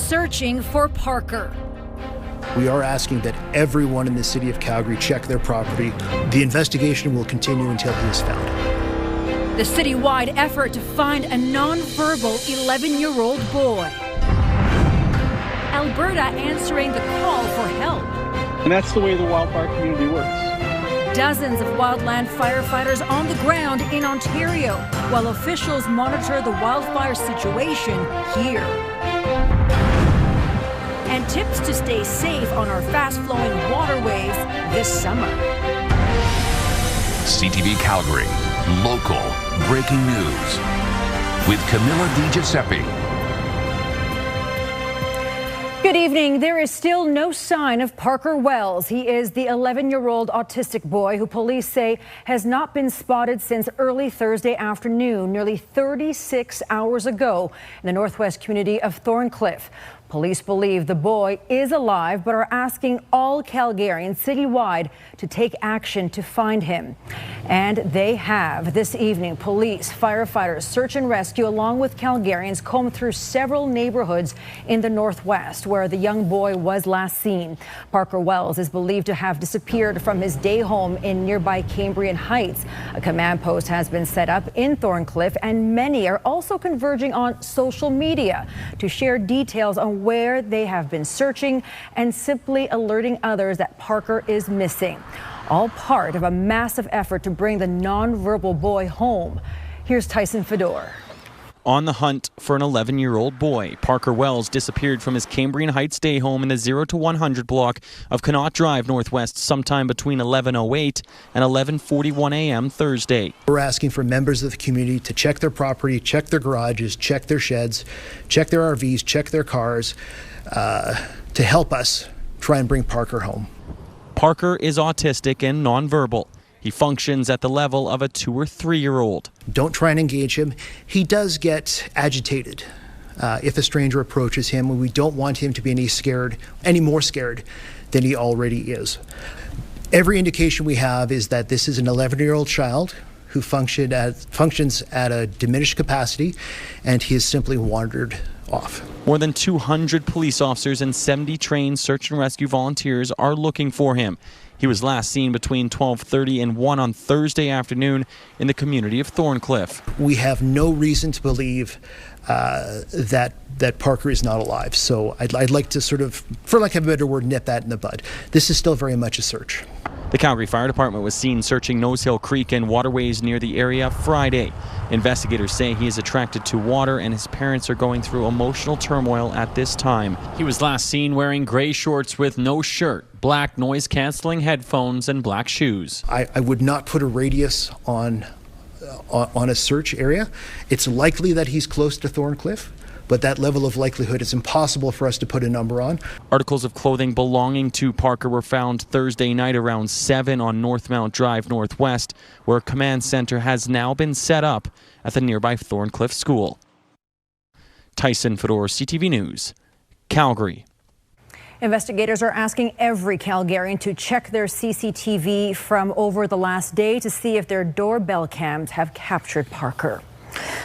searching for Parker. We are asking that everyone in the city of Calgary check their property. The investigation will continue until he is found. The citywide effort to find a non-verbal 11-year-old boy. Alberta answering the call for help. And that's the way the wildfire community works. Dozens of wildland firefighters on the ground in Ontario, while officials monitor the wildfire situation here. And tips to stay safe on our fast-flowing waterways this summer. CTV Calgary, local breaking news with Camilla Di Giuseppe. Good evening. There is still no sign of Parker Wells. He is the 11-year-old autistic boy who police say has not been spotted since early Thursday afternoon, nearly 36 hours ago in the northwest community of Thorncliffe. Police believe the boy is alive, but are asking all Calgarians citywide to take action to find him. And they have. This evening, police, firefighters, search and rescue, along with Calgarians, combed through several neighborhoods in the northwest where the young boy was last seen. Parker Wells is believed to have disappeared from his day home in nearby Cambrian Heights. A command post has been set up in Thorncliffe, and many are also converging on social media to share details on where they have been searching and simply alerting others that Parker is missing. All part of a massive effort to bring the nonverbal boy home. Here's Tyson Fedor. On the hunt for an 11-year-old boy, Parker Wells disappeared from his Cambrian Heights day home in the 0 to 100 block of Connaught Drive Northwest sometime between 11:08 and 11:41 a.m. Thursday. We're asking for members of the community to check their property, check their garages, check their sheds, check their RVs, check their cars, to help us try and bring Parker home. Parker is autistic and nonverbal. He functions at the level of a 2 or 3-year-old. Don't try and engage him. He does get agitated if a stranger approaches him, and we don't want him to be any more scared than he already is. Every indication we have is that this is an 11-year-old child who functions at a diminished capacity, and he has simply wandered off. More than 200 police officers and 70 trained search and rescue volunteers are looking for him. He was last seen between 12:30 and 1 on Thursday afternoon in the community of Thorncliffe. We have no reason to believe that Parker is not alive. So I'd like to sort of, for lack of a better word, nip that in the bud. This is still very much a search. The Calgary Fire Department was seen searching Nose Hill Creek and waterways near the area Friday. Investigators say he is attracted to water and his parents are going through emotional turmoil at this time. He was last seen wearing gray shorts with no shirt, black noise-canceling headphones, and black shoes. I would not put a radius on a search area. It's likely that he's close to Thorncliffe, but that level of likelihood is impossible for us to put a number on. Articles of clothing belonging to Parker were found Thursday night around 7 on Northmount Drive Northwest, where a command center has now been set up at the nearby Thorncliffe School. Tyson Fedor, CTV News, Calgary. Investigators are asking every Calgarian to check their CCTV from over the last day to see if their doorbell cams have captured Parker.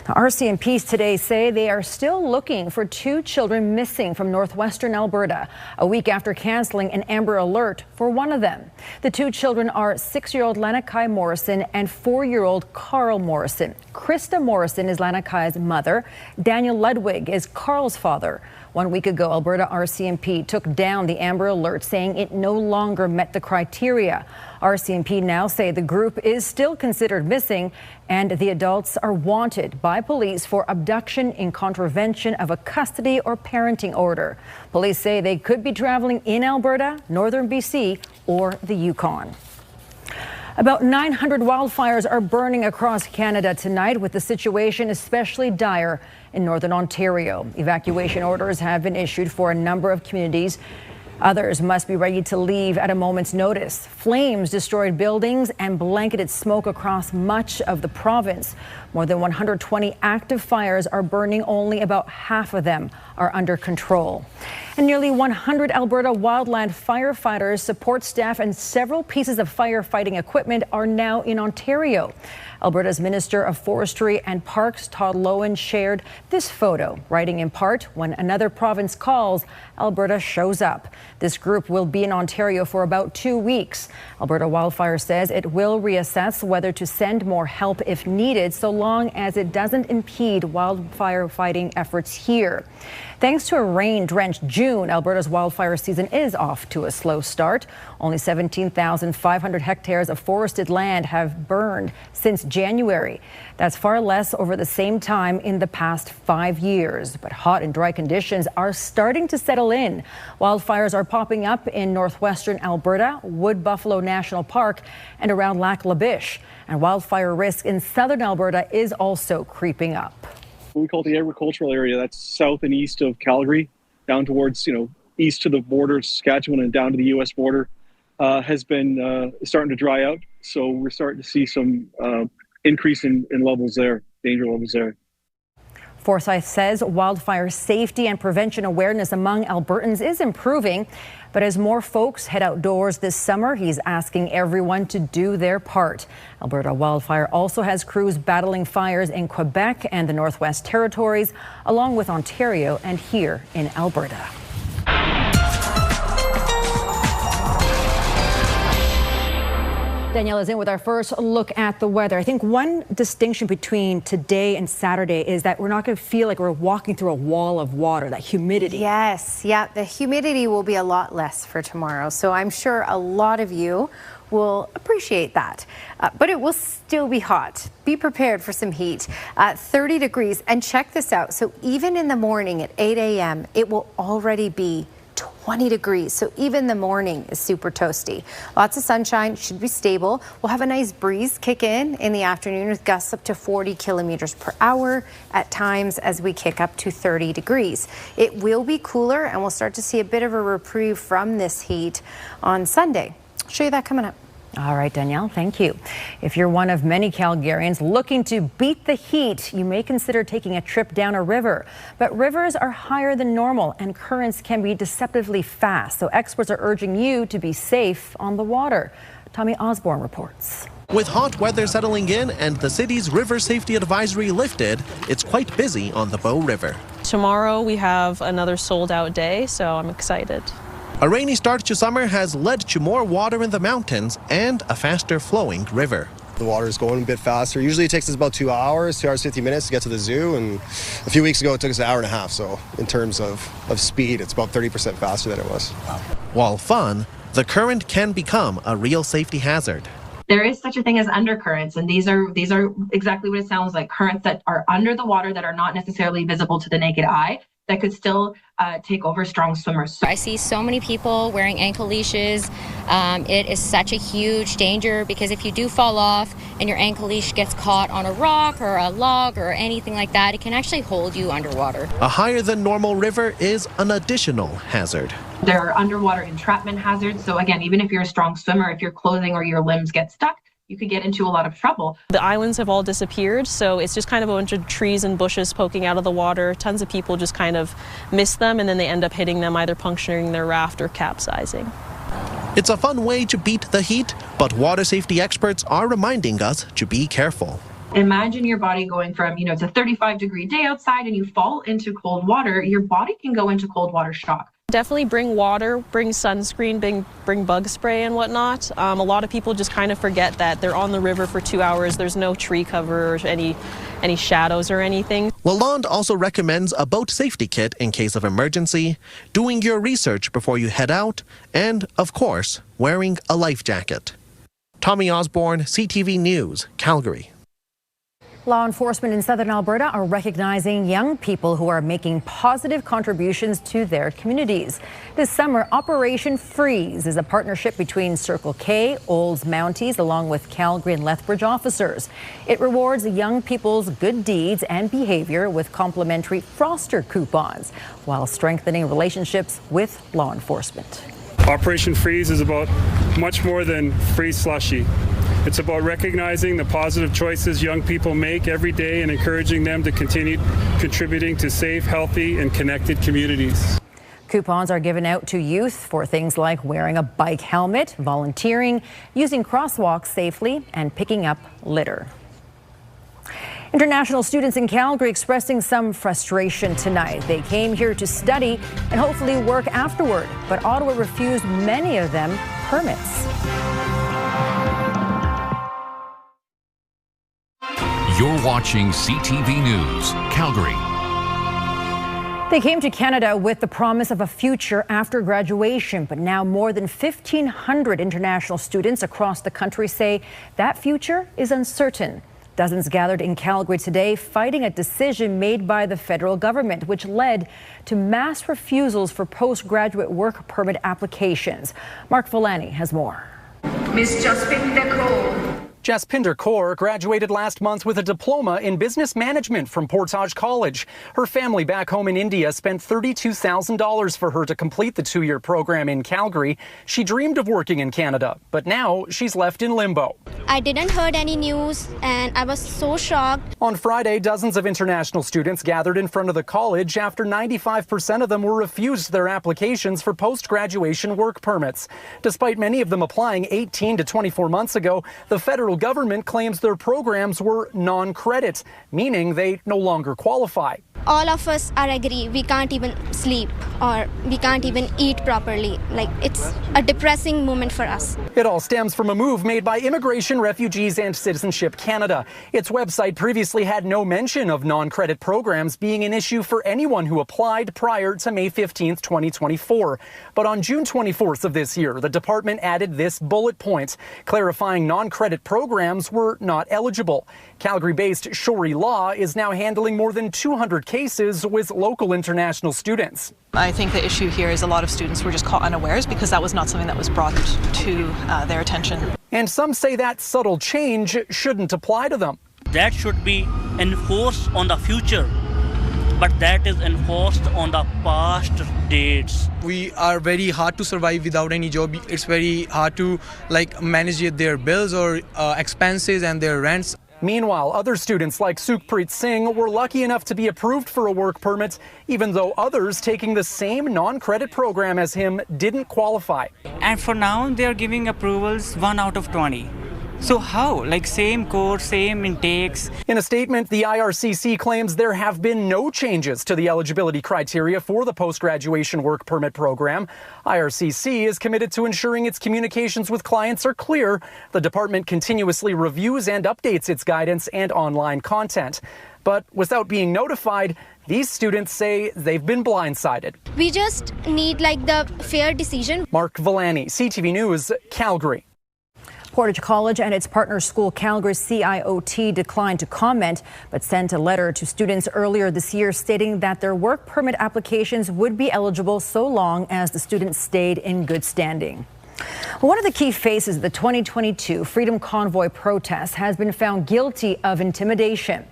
Now, RCMPs today say they are still looking for 2 children missing from northwestern Alberta, a week after canceling an Amber Alert for one of them. The 2 children are 6-year-old Lanakai Morrison and 4-year-old Carl Morrison. Krista Morrison is Lanakai's mother. Daniel Ludwig is Carl's father. 1 week ago, Alberta RCMP took down the Amber Alert, saying it no longer met the criteria. RCMP now say the group is still considered missing and the adults are wanted by police for abduction in contravention of a custody or parenting order. Police say they could be traveling in Alberta, northern BC, or the Yukon. About 900 wildfires are burning across Canada tonight, with the situation especially dire in northern Ontario. Evacuation orders have been issued for a number of communities. Others must be ready to leave at a moment's notice. Flames destroyed buildings and blanketed smoke across much of the province. More than 120 active fires are burning. Only about half of them are under control. And nearly 100 Alberta wildland firefighters, support staff, and several pieces of firefighting equipment are now in Ontario. Alberta's Minister of Forestry and Parks, Todd Loewen, shared this photo, writing in part, "When another province calls, Alberta shows up." This group will be in Ontario for about 2 weeks. Alberta Wildfire says it will reassess whether to send more help if needed, so long as it doesn't impede wildfire fighting efforts here. Thanks to a rain-drenched June, Alberta's wildfire season is off to a slow start. Only 17,500 hectares of forested land have burned since January. That's far less over the same time in the past 5 years. But hot and dry conditions are starting to settle in. Wildfires are popping up in northwestern Alberta, Wood Buffalo National Park, and around Lac La Biche. And wildfire risk in southern Alberta is also creeping up. We call it the agricultural area. That's south and east of Calgary, down towards, east to the border, Saskatchewan, and down to the U.S. border, has been starting to dry out. So we're starting to see some increase in levels there, danger levels there. Forsyth says wildfire safety and prevention awareness among Albertans is improving. But as more folks head outdoors this summer, he's asking everyone to do their part. Alberta Wildfire also has crews battling fires in Quebec and the Northwest Territories, along with Ontario and here in Alberta. Danielle is in with our first look at the weather. I think one distinction between today and Saturday is that we're not going to feel like we're walking through a wall of water, that humidity. Yes, yeah, the humidity will be a lot less for tomorrow. So I'm sure a lot of you will appreciate that. But it will still be hot. Be prepared for some heat. 30 degrees. And check this out. So even in the morning at 8 a.m., it will already be 20 degrees. So even the morning is super toasty. Lots of sunshine, should be stable. We'll have a nice breeze kick in the afternoon with gusts up to 40 kilometers per hour at times as we kick up to 30 degrees. It will be cooler and we'll start to see a bit of a reprieve from this heat on Sunday. I'll show you that coming up. All right, Danielle, thank you. If you're one of many Calgarians looking to beat the heat, you may consider taking a trip down a river. But rivers are higher than normal and currents can be deceptively fast. So experts are urging you to be safe on the water. Tommy Osborne reports. With hot weather settling in and the city's river safety advisory lifted, it's quite busy on the Bow River. Tomorrow we have another sold-out day, so I'm excited. A rainy start to summer has led to more water in the mountains and a faster flowing river. The water is going a bit faster. Usually it takes us about 2 hours, 50 minutes to get to the zoo, and a few weeks ago it took us an hour and a half. So in terms of speed, it's about 30% faster than it was. While fun, the current can become a real safety hazard. There is such a thing as undercurrents, and these are exactly what it sounds like, currents that are under the water that are not necessarily visible to the naked eye, that could still take over strong swimmers. I see so many people wearing ankle leashes. It is such a huge danger because if you do fall off and your ankle leash gets caught on a rock or a log or anything like that, it can actually hold you underwater. A higher than normal river is an additional hazard. There are underwater entrapment hazards. So again, even if you're a strong swimmer, if your clothing or your limbs get stuck, you could get into a lot of trouble. The islands have all disappeared, so it's just kind of a bunch of trees and bushes poking out of the water. Tons of people just kind of miss them, and then they end up hitting them, either puncturing their raft or capsizing. It's a fun way to beat the heat, but water safety experts are reminding us to be careful. Imagine your body going from, it's a 35-degree day outside and you fall into cold water. Your body can go into cold water shock. Definitely bring water, bring sunscreen, bring bug spray and whatnot. A lot of people just kind of forget that they're on the river for 2 hours. There's no tree cover or any shadows or anything. Lalonde also recommends a boat safety kit in case of emergency, doing your research before you head out, and, of course, wearing a life jacket. Tommy Osborne, CTV News, Calgary. Law enforcement in southern Alberta are recognizing young people who are making positive contributions to their communities. This summer, Operation Freeze is a partnership between Circle K, Olds Mounties, along with Calgary and Lethbridge officers. It rewards young people's good deeds and behavior with complimentary Froster coupons, while strengthening relationships with law enforcement. Operation Freeze is about much more than free slushy. It's about recognizing the positive choices young people make every day and encouraging them to continue contributing to safe, healthy, and connected communities. Coupons are given out to youth for things like wearing a bike helmet, volunteering, using crosswalks safely, and picking up litter. International students in Calgary expressing some frustration tonight. They came here to study and hopefully work afterward, but Ottawa refused many of them permits. You're watching CTV News, Calgary. They came to Canada with the promise of a future after graduation, but now more than 1,500 international students across the country say that future is uncertain. Dozens gathered in Calgary today fighting a decision made by the federal government, which led to mass refusals for postgraduate work permit applications. Mark Villani has more. Ms. Jaspinder Kaur. Jaspinder Kaur graduated last month with a diploma in business management from Portage College. Her family back home in India spent $32,000 for her to complete the two-year program in Calgary. She dreamed of working in Canada, but now she's left in limbo. I didn't heard any news and I was so shocked. On Friday, dozens of international students gathered in front of the college after 95% of them were refused their applications for post-graduation work permits. Despite many of them applying 18 to 24 months ago, the federal government claims their programs were non-credit, meaning they no longer qualify. All of us are agree we can't even sleep or we can't even eat properly. Like, it's a depressing moment for us. It all stems from a move made by Immigration, Refugees and Citizenship Canada. Its website previously had no mention of non-credit programs being an issue for anyone who applied prior to May 15th, 2024. But on June 24th of this year, the department added this bullet point, clarifying non-credit programs were not eligible. Calgary-based Shori Law is now handling more than 200 cases with local international students. I think the issue here is a lot of students were just caught unawares because that was not something that was brought to their attention. And some say that subtle change shouldn't apply to them. That should be enforced on the future, but that is enforced on the past dates. We are very hard to survive without any job. It's very hard to manage their bills or expenses and their rents. Meanwhile, other students like Sukhpreet Singh were lucky enough to be approved for a work permit, even though others taking the same non-credit program as him didn't qualify. And for now, they are giving approvals 1 out of 20. So how? Same course, same intakes. In a statement, the IRCC claims there have been no changes to the eligibility criteria for the post-graduation work permit program. IRCC is committed to ensuring its communications with clients are clear. The department continuously reviews and updates its guidance and online content. But without being notified, these students say they've been blindsided. We just need the fair decision. Mark Villani, CTV News, Calgary. Portage College and its partner school Calgary CIOT declined to comment, but sent a letter to students earlier this year stating that their work permit applications would be eligible so long as the students stayed in good standing. One of the key faces of the 2022 Freedom Convoy protests has been found guilty of intimidation.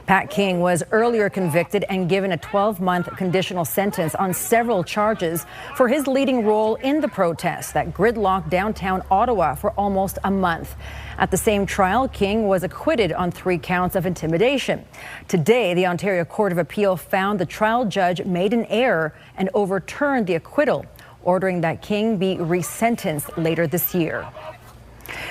Pat King was earlier convicted and given a 12-month conditional sentence on several charges for his leading role in the protests that gridlocked downtown Ottawa for almost a month. At the same trial, King was acquitted on 3 counts of intimidation. Today, the Ontario Court of Appeal found the trial judge made an error and overturned the acquittal, ordering that King be resentenced later this year.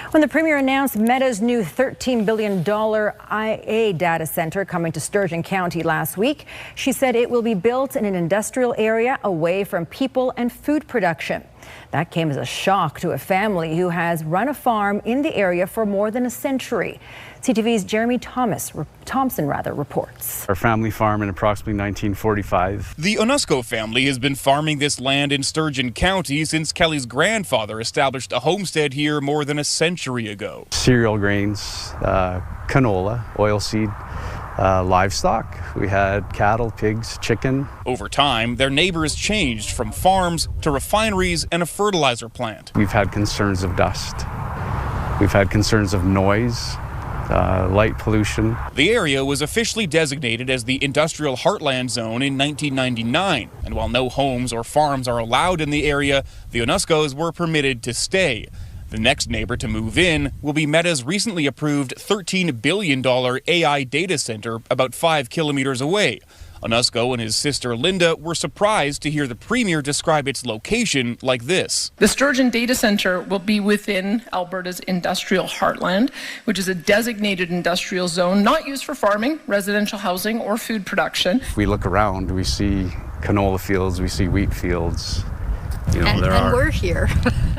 When the Premier announced Meta's new $13 billion IA data center coming to Sturgeon County last week, she said it will be built in an industrial area away from people and food production. That came as a shock to a family who has run a farm in the area for more than a century. CTV's Jeremy Thompson reports. Our family farm in approximately 1945. The Onusco family has been farming this land in Sturgeon County since Kelly's grandfather established a homestead here more than a century ago. Cereal grains, canola, oilseed, livestock. We had cattle, pigs, chicken. Over time, their neighbors changed from farms to refineries and a fertilizer plant. We've had concerns of dust. We've had concerns of noise. Light pollution. The area was officially designated as the Industrial Heartland Zone in 1999, and while no homes or farms are allowed in the area, the Onuscos were permitted to stay. The next neighbor to move in will be Meta's recently approved $13 billion AI data center about 5 kilometers away. Onusko and his sister Linda were surprised to hear the premier describe its location like this. The Sturgeon Data Centre will be within Alberta's industrial heartland, which is a designated industrial zone not used for farming, residential housing, or food production. If we look around, we see canola fields, we see wheat fields. And we're here.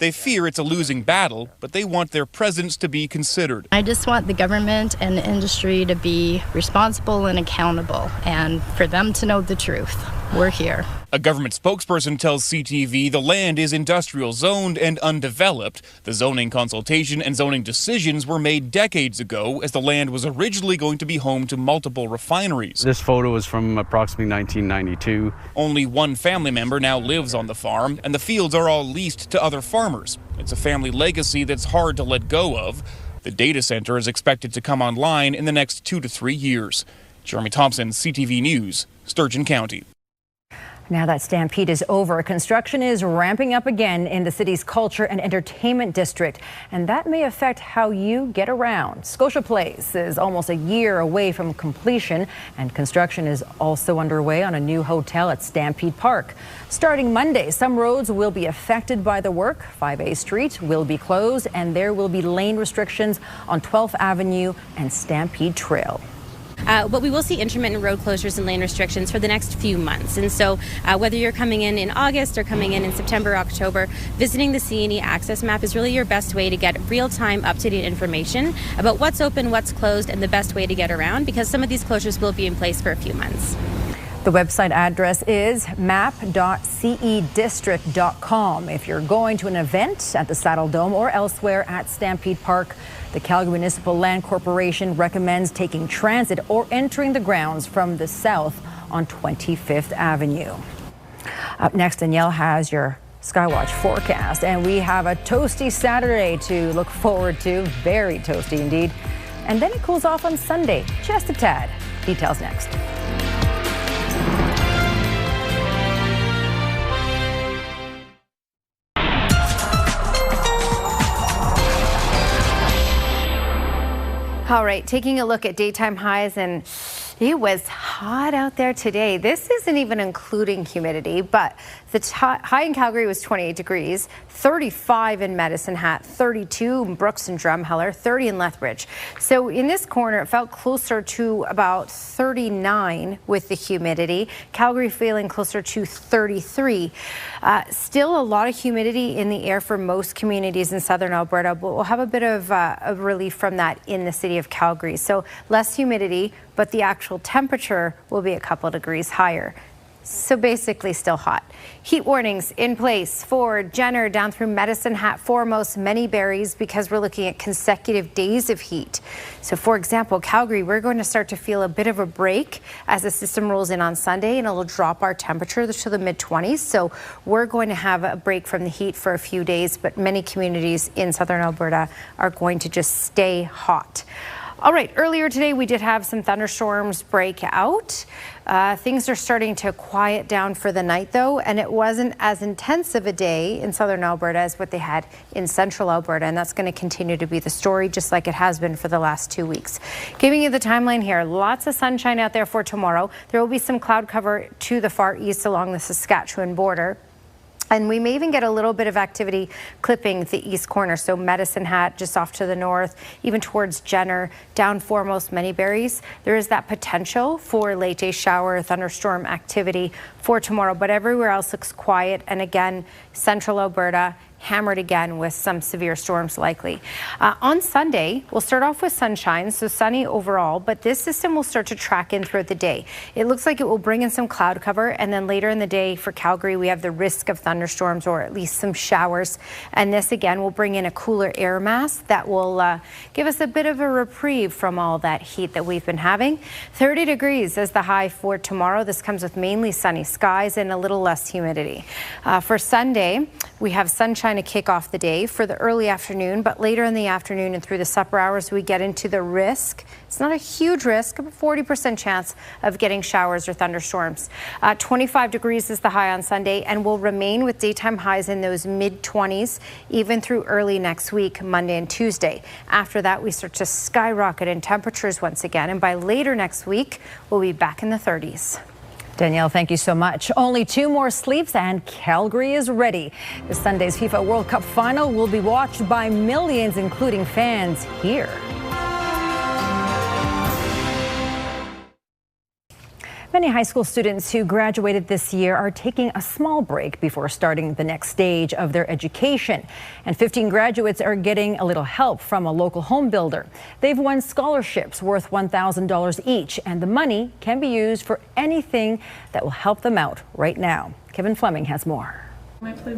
They fear it's a losing battle, but they want their presence to be considered. I just want the government and the industry to be responsible and accountable, and for them to know the truth. We're here. A government spokesperson tells CTV the land is industrial zoned and undeveloped. The zoning consultation and zoning decisions were made decades ago as the land was originally going to be home to multiple refineries. This photo is from approximately 1992. Only one family member now lives on the farm, and the fields are all leased to other farmers. It's a family legacy that's hard to let go of. The data center is expected to come online in the next 2 to 3 years. Jeremy Thompson, CTV News, Sturgeon County. Now that stampede is over, construction is ramping up again in the city's culture and entertainment district, and that may affect how you get around. Scotia Place is almost a year away from completion, and construction is also underway on a new hotel at Stampede Park. Starting Monday, some roads will be affected by the work. 5A Street will be closed, and there will be lane restrictions on 12th Avenue and Stampede Trail. But we will see intermittent road closures and lane restrictions for the next few months. And so whether you're coming in August or coming in September, October, visiting the C&E Access Map is really your best way to get real-time, up-to-date information about what's open, what's closed, and the best way to get around, because some of these closures will be in place for a few months. The website address is map.cedistrict.com. If you're going to an event at the Saddle Dome or elsewhere at Stampede Park, the Calgary Municipal Land Corporation recommends taking transit or entering the grounds from the south on 25th Avenue. Up next, Danielle has your Skywatch forecast, and we have a toasty Saturday to look forward to. Very toasty indeed. And then it cools off on Sunday, just a tad. Details next. All right, taking a look at daytime highs, and it was hot out there today. This isn't even including humidity, but the high in Calgary was 28 degrees, 35 in Medicine Hat, 32 in Brooks and Drumheller, 30 in Lethbridge. So in this corner, it felt closer to about 39 with the humidity. Calgary feeling closer to 33. Still a lot of humidity in the air for most communities in southern Alberta, but we'll have a bit of relief from that in the city of Calgary. So less humidity, but the actual temperature will be a couple degrees higher. So basically still hot. Heat warnings in place for Jenner down through Medicine Hat, foremost many berries, because we're looking at consecutive days of heat. So for example, Calgary, we're going to start to feel a bit of a break as the system rolls in on Sunday, and it'll drop our temperature to the mid-20s. So we're going to have a break from the heat for a few days, but many communities in southern Alberta are going to just stay hot. All right, earlier today we did have some thunderstorms break out. Things are starting to quiet down for the night though, and it wasn't as intense of a day in southern Alberta as what they had in central Alberta, and that's going to continue to be the story, just like it has been for the last 2 weeks. Giving you the timeline here, lots of sunshine out there for tomorrow. There will be some cloud cover to the far east along the Saskatchewan border. And we may even get a little bit of activity clipping the east corner. So Medicine Hat just off to the north, even towards Jenner, down foremost many berries. There is that potential for late day shower, thunderstorm activity for tomorrow, but everywhere else looks quiet. And again, central Alberta hammered again with some severe storms likely. On Sunday, we'll start off with sunshine, so sunny overall, but this system will start to track in throughout the day. It looks like it will bring in some cloud cover, and then later in the day for Calgary, we have the risk of thunderstorms or at least some showers. And this again will bring in a cooler air mass that will give us a bit of a reprieve from all that heat that we've been having. 30 degrees is the high for tomorrow. This comes with mainly sunny skies and a little less humidity. For Sunday, we have sunshine kind of kick off the day for the early afternoon, but later in the afternoon and through the supper hours, we get into the risk. It's not a huge risk, but 40% chance of getting showers or thunderstorms. 25 degrees is the high on Sunday and will remain with daytime highs in those mid-20s even through early next week, Monday and Tuesday. After that, we start to skyrocket in temperatures once again, and by later next week, we'll be back in the 30s. Danielle, thank you so much. Only 2 more sleeps and Calgary is ready. This Sunday's FIFA World Cup final will be watched by millions, including fans here. Many high school students who graduated this year are taking a small break before starting the next stage of their education. And 15 graduates are getting a little help from a local home builder. They've won scholarships worth $1,000 each, and the money can be used for anything that will help them out right now. Kevin Fleming has more.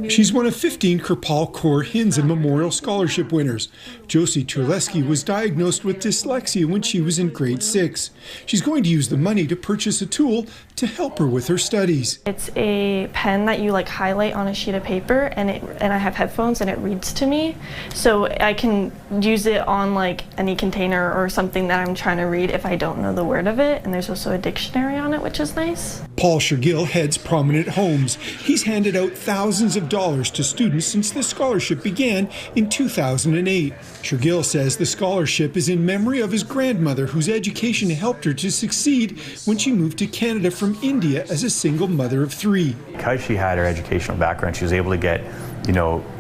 She's one of 15 Kirpal Kaur Hinds and Memorial Scholarship winners. Josie Turleski was diagnosed with dyslexia when she was in grade 6. She's going to use the money to purchase a tool to help her with her studies. It's a pen that you highlight on a sheet of paper, and I have headphones and it reads to me, so I can use it on any container or something that I'm trying to read if I don't know the word of it. And there's also a dictionary on it, which is nice. Paul Shergill heads Prominent Homes. He's handed out thousands of dollars to students since the scholarship began in 2008. Shergill says the scholarship is in memory of his grandmother, whose education helped her to succeed when she moved to Canada from India as a single mother of 3. Because she had her educational background, she was able to get,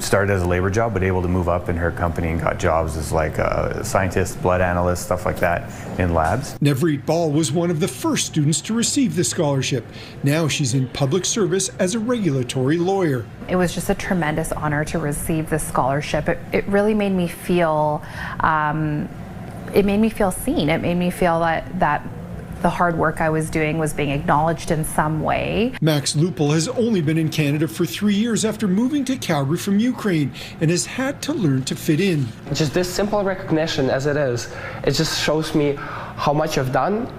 started as a labor job, but able to move up in her company and got jobs as a scientist, blood analyst, stuff like that in labs. Nevreet Ball was one of the first students to receive the scholarship. Now she's in public service as a regulatory lawyer. It was just a tremendous honor to receive this scholarship. It really made me feel, seen. It made me feel that the hard work I was doing was being acknowledged in some way. Max Lupel has only been in Canada for 3 years after moving to Calgary from Ukraine and has had to learn to fit in. Just this simple recognition as it is, it just shows me how much I've done,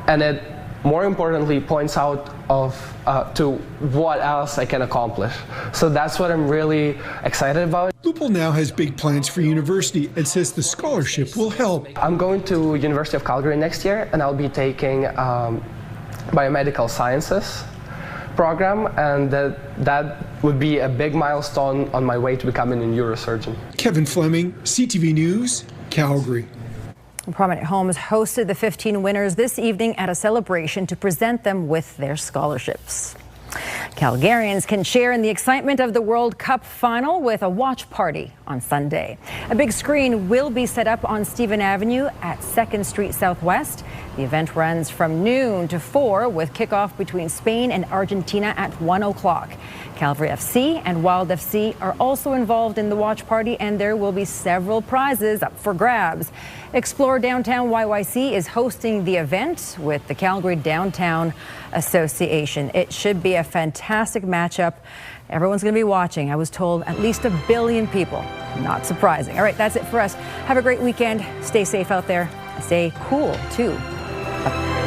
and it more importantly points out to what else I can accomplish. So that's what I'm really excited about. Lupel now has big plans for university and says the scholarship will help. I'm going to University of Calgary next year, and I'll be taking biomedical sciences program, and that would be a big milestone on my way to becoming a neurosurgeon. Kevin Fleming, CTV News, Calgary. Prominent Homes hosted the 15 winners this evening at a celebration to present them with their scholarships. Calgarians can share in the excitement of the World Cup final with a watch party on Sunday. A big screen will be set up on Stephen Avenue at 2nd Street Southwest. The event runs from noon to 4 with kickoff between Spain and Argentina at 1 o'clock. Calgary FC and Wild FC are also involved in the watch party, and there will be several prizes up for grabs. Explore Downtown YYC is hosting the event with the Calgary Downtown Association. It should be a fantastic matchup. Everyone's going to be watching. I was told at least 1 billion people. Not surprising. All right, that's it for us. Have a great weekend. Stay safe out there. Stay cool, too. Bye.